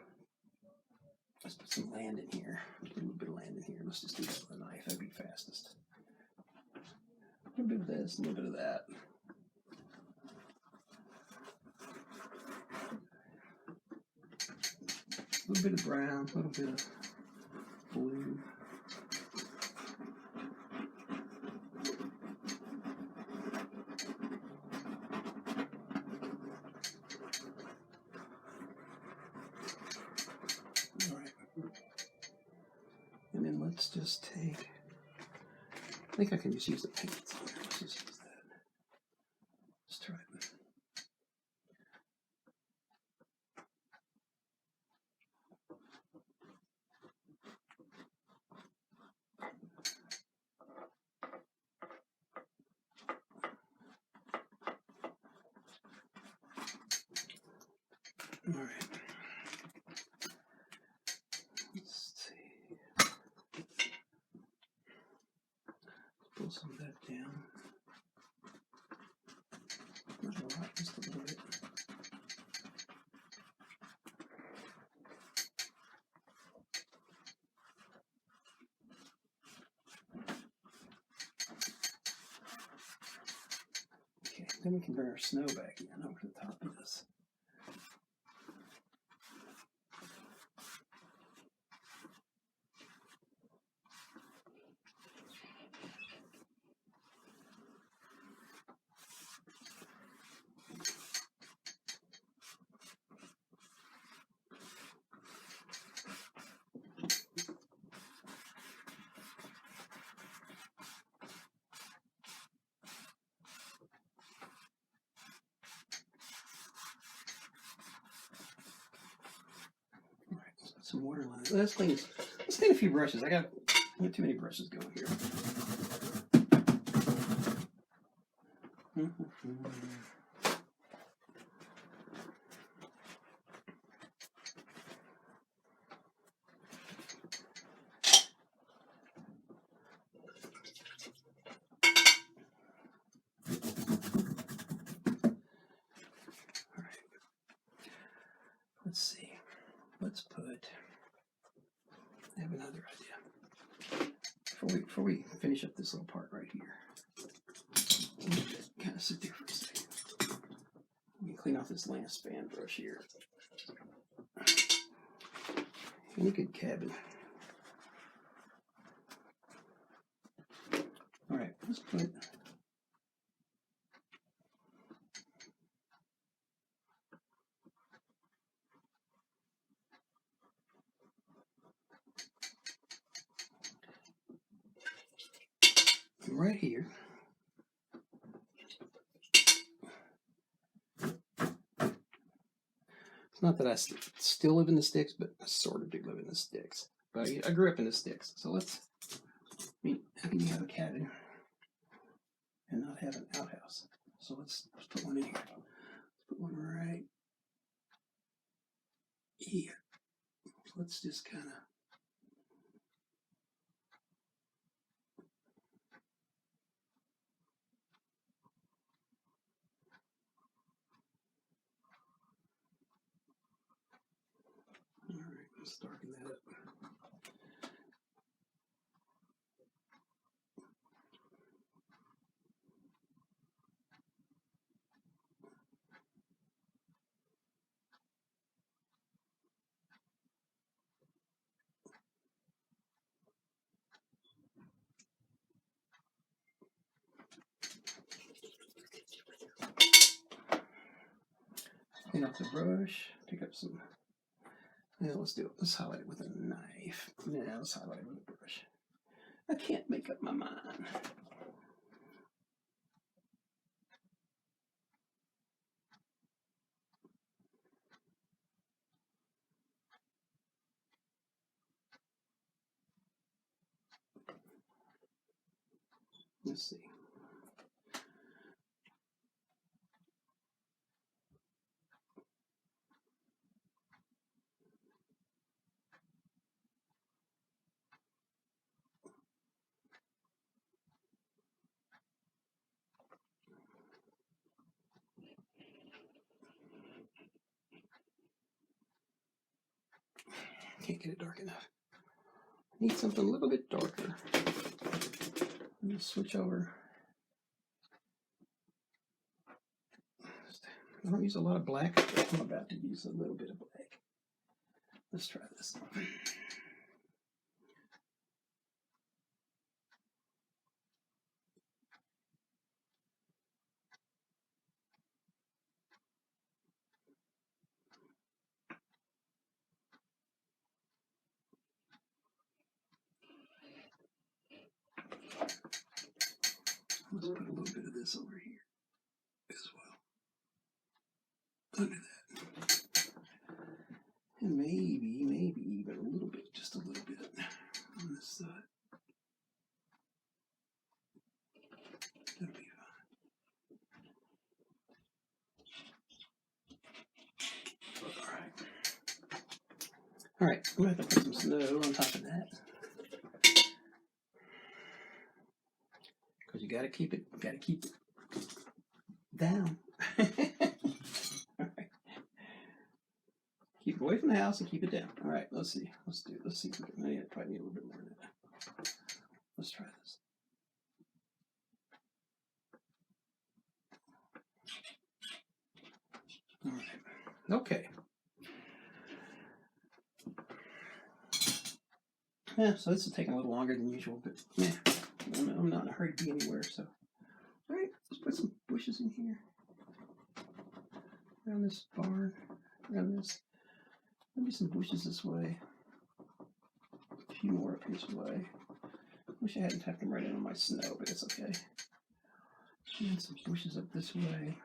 land in here. A little bit of land in here. Let's just do this with a knife. That'd be fastest. A little bit of this, a little bit of that. A little bit of brown, a little bit of blue. All right. And then let's just take, I think I can just use the paint. Let's just use that. Let's try it. All right. Let's see. Pull some of that down. Not a lot, just a little bit. Okay, then we can bring our snow back in over the top of this. Some water lines. Let's clean a few brushes. I got too many brushes going here. All right. Let's see. Let's put I have another idea. Before we finish up this little part right here, kind of sit there for a second. Let me clean off this lance span brush here. Any good cabin. All right, let's put right here. It's not that I still live in the sticks, but I sort of do live in the sticks. But I grew up in the sticks. So how can you have a cabin and not have an outhouse? So let's put one in here. Let's put one right here. So let's just kind of. All right, let's darken that up. Clean off the brush, pick up some. Yeah, let's do it. Let's highlight it with a knife. Yeah, let's highlight it with a brush. I can't make up my mind. Let's see. Can't get it dark enough. Need something a little bit darker. Let me switch over. I don't use a lot of black, but I'm about to use a little bit of black. Let's try this. Let's put a little bit of this over here as well. Under that. And maybe even a little bit, just a little bit on this side. That'll be fine. All right, I'm gonna have to put some snow on top of that. Because you gotta keep it down. All right. Keep it away from the house and keep it down. All right, let's see. Let's see if we can. I probably need a little bit more than that. Let's try this. All right. Okay. Yeah, so this is taking a little longer than usual, but yeah, I'm not in a hurry to be anywhere. So, all right, let's put some bushes in here around this barn, around this. Maybe some bushes this way. A few more up this way. Wish I hadn't tapped them right in on my snow, but it's okay. And some bushes up this way.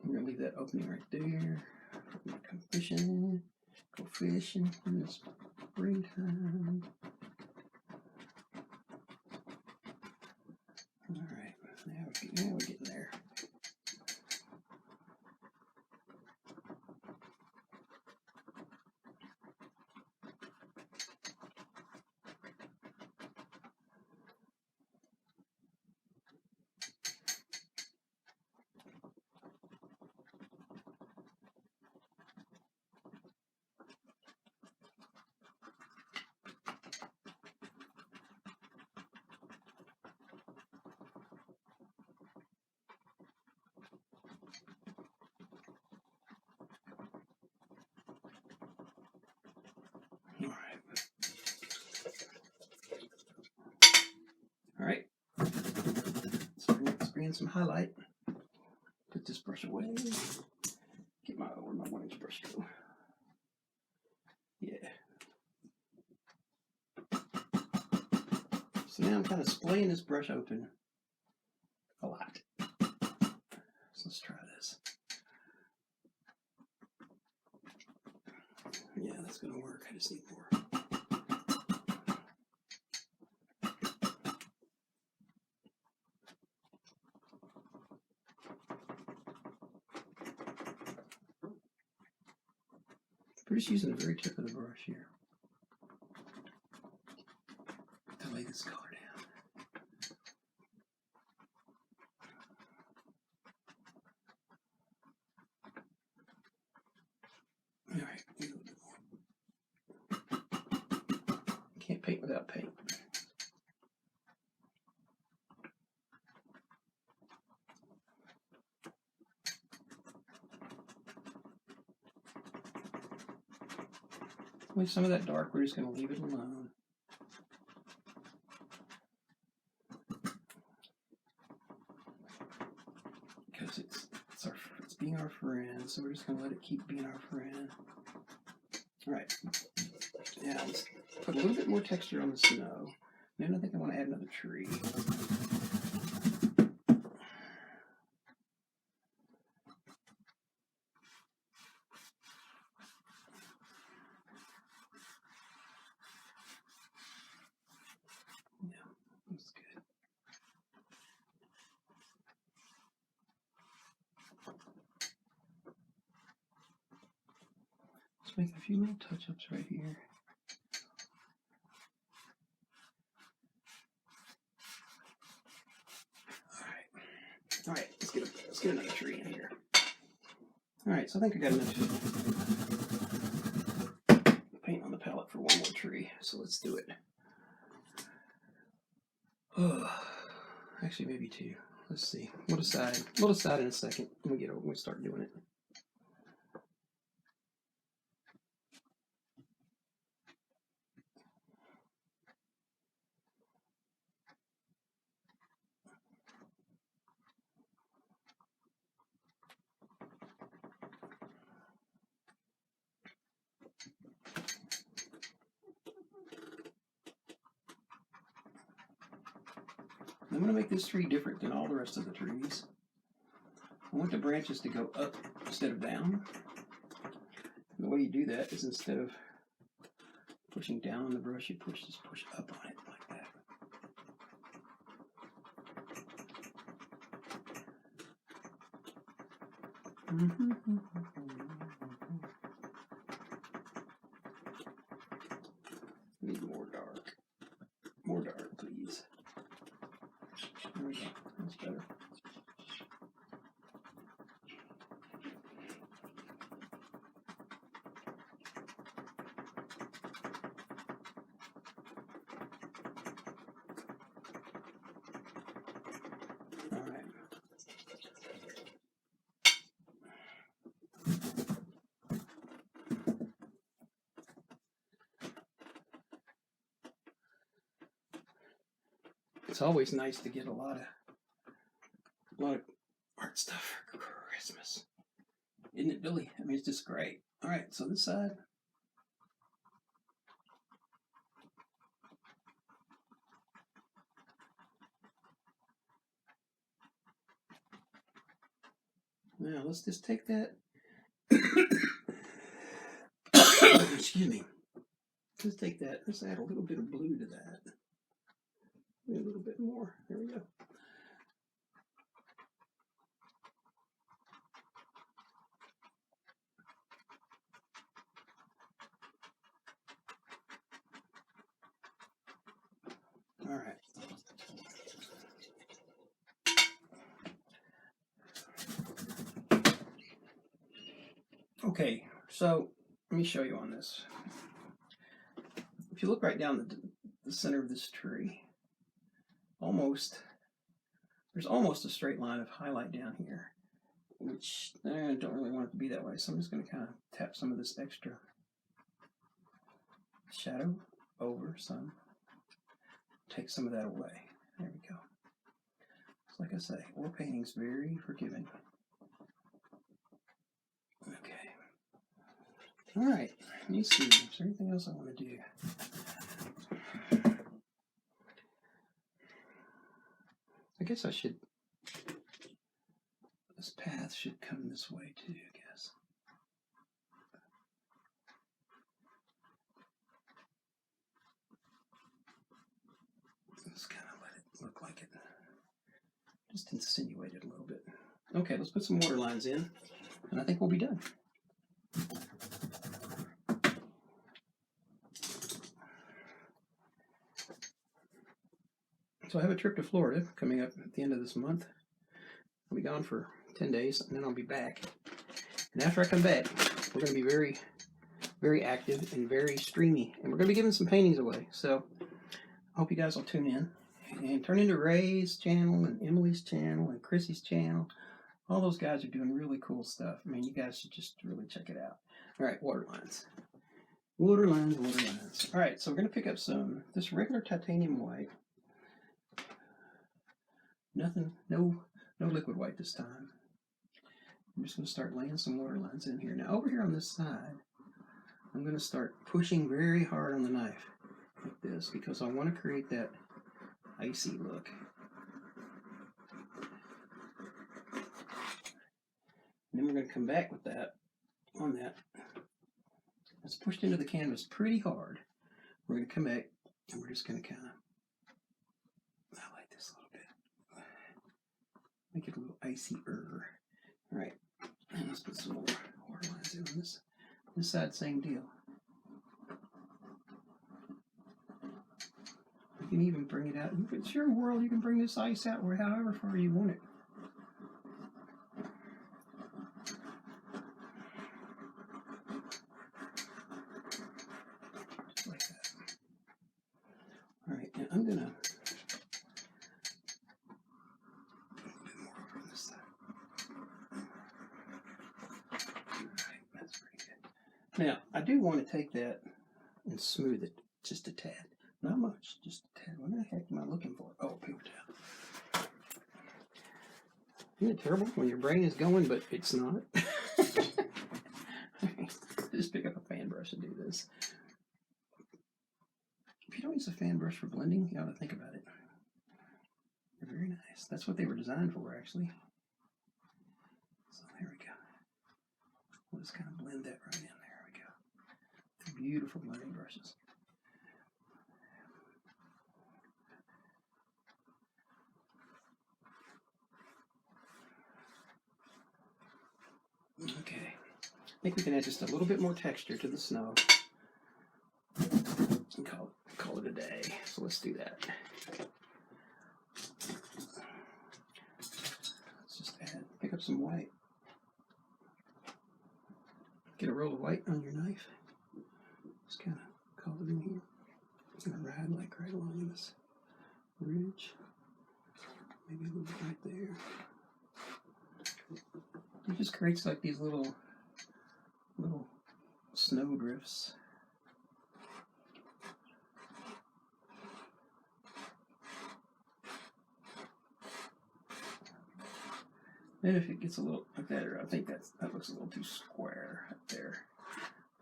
I'm gonna leave that opening right there. I'm gonna come fishing, go fishing in the springtime. All right, now we're getting there. and some highlight. Put this brush away. Get where my 1-inch brush go. Yeah. So now I'm kind of splaying this brush open a lot. So let's try this. Yeah, that's going to work. I just need more. We're just using the very tip of the brush here to lay this color down. All right, a little bit more. Can't paint without paint. With some of that dark, we're just going to leave it alone. Because it's being our friend, so we're just going to let it keep being our friend. All right. Now let's put a little bit more texture on the snow. Then I think I want to add another tree. Yeah, that's good. Let's make a few little touch-ups right here. All right, let's get another tree in here. All right, so I think I got enough paint on the palette for one more tree, so let's do it. Oh, actually, maybe two. Let's see. We'll decide. We'll decide in a second when we start doing it. I'm going to make this tree different than all the rest of the trees. I want the branches to go up instead of down. And the way you do that is instead of pushing down on the brush, you just push up on it like that. Need more dark. More dark, please. There we go. That's better. All right. It's always nice to get a lot of art stuff for Christmas. Isn't it, Billy? I mean, it's just great. All right, so this side. Now, let's just take that. Excuse me. Let's take that. Let's add a little bit of blue to that. Maybe a little bit more. There we go. All right. Okay, so let me show you on this. If you look right down the center of this tree, there's almost a straight line of highlight down here, which I don't really want it to be that way, so I'm just going to kind of tap some of this extra shadow over some, take some of that away. There we go. like I say, oil painting's very forgiving. Okay. All right. Let me see. Is there anything else I want to do? I guess I should. This path should come this way too, I guess. Just kind of let it look like it. Just insinuate it a little bit. Okay, let's put some water lines in, and I think we'll be done. So I have a trip to Florida coming up at the end of this month. I'll be gone for 10 days, and then I'll be back. And after I come back, we're going to be very, very active and very streamy. And we're going to be giving some paintings away. So I hope you guys will tune in. And turn into Ray's channel and Emily's channel and Chrissy's channel. All those guys are doing really cool stuff. I mean, you guys should just really check it out. All right, water lines. Water lines, water lines. All right, so we're going to pick up this regular titanium white. Nothing, no liquid white this time. I'm just going to start laying some water lines in here. Now, over here on this side, I'm going to start pushing very hard on the knife like this because I want to create that icy look. And then we're going to come back with that on that. It's pushed into the canvas pretty hard. We're going to come back and we're just going to kind of highlight this a little bit. Make it a little icy-er. All right, and let's put some more water lines in on this side, same deal. You can even bring it out. It's your world. You can bring this ice out however far you want it. Just like that. All right, now I'm gonna a little bit more over on this side. All right, that's pretty good. Now I do want to take that and smooth it just a tad. Not much, just a tad. What the heck am I looking for? Oh, paper towel. Isn't it terrible when your brain is going, but it's not? Just pick up a fan brush and do this. If you don't use a fan brush for blending, you ought to think about it. They're very nice. That's what they were designed for, actually. So there we go. We'll just kind of blend that right in. There we go. They're beautiful blending brushes. Okay, I think we can add just a little bit more texture to the snow and call it a day. So let's do that. Let's just pick up some white. Get a roll of white on your knife. Just kind of call it in here. It's going to ride like right along this ridge. Maybe a little bit right there. It just creates like these little snow drifts. And if it gets a little like that, I think that looks a little too square up there.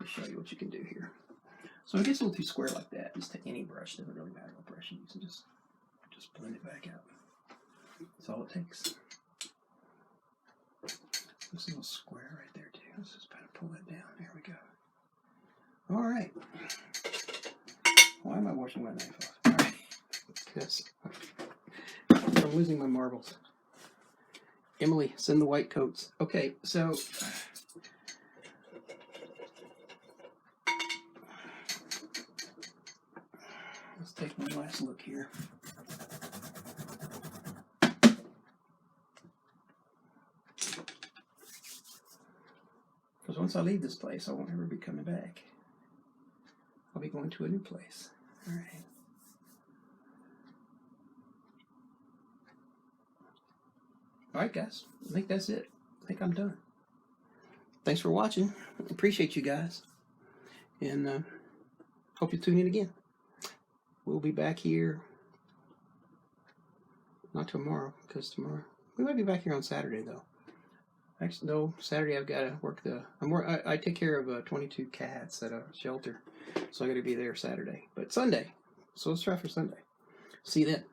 I'll show you what you can do here. So if it gets a little too square like that, just take any brush, doesn't really matter what brush you use, and just blend it back out. That's all it takes. There's a little square right there too. Let's just kind of pull that down. There we go. All right. Why am I washing my knife off? All right. Yes. I'm losing my marbles. Emily, send the white coats. Okay, so let's take one last look here. Because once I leave this place, I won't ever be coming back. I'll be going to a new place. All right. All right, guys. I think that's it. I think I'm done. Thanks for watching. Appreciate you guys. And hope you tune in again. We'll be back here Not tomorrow, because tomorrow we might be back here on Saturday though. Actually, no, Saturday I've got to work I take care of 22 cats at a shelter, so I got to be there Saturday. But Sunday, so let's try for Sunday. See you then.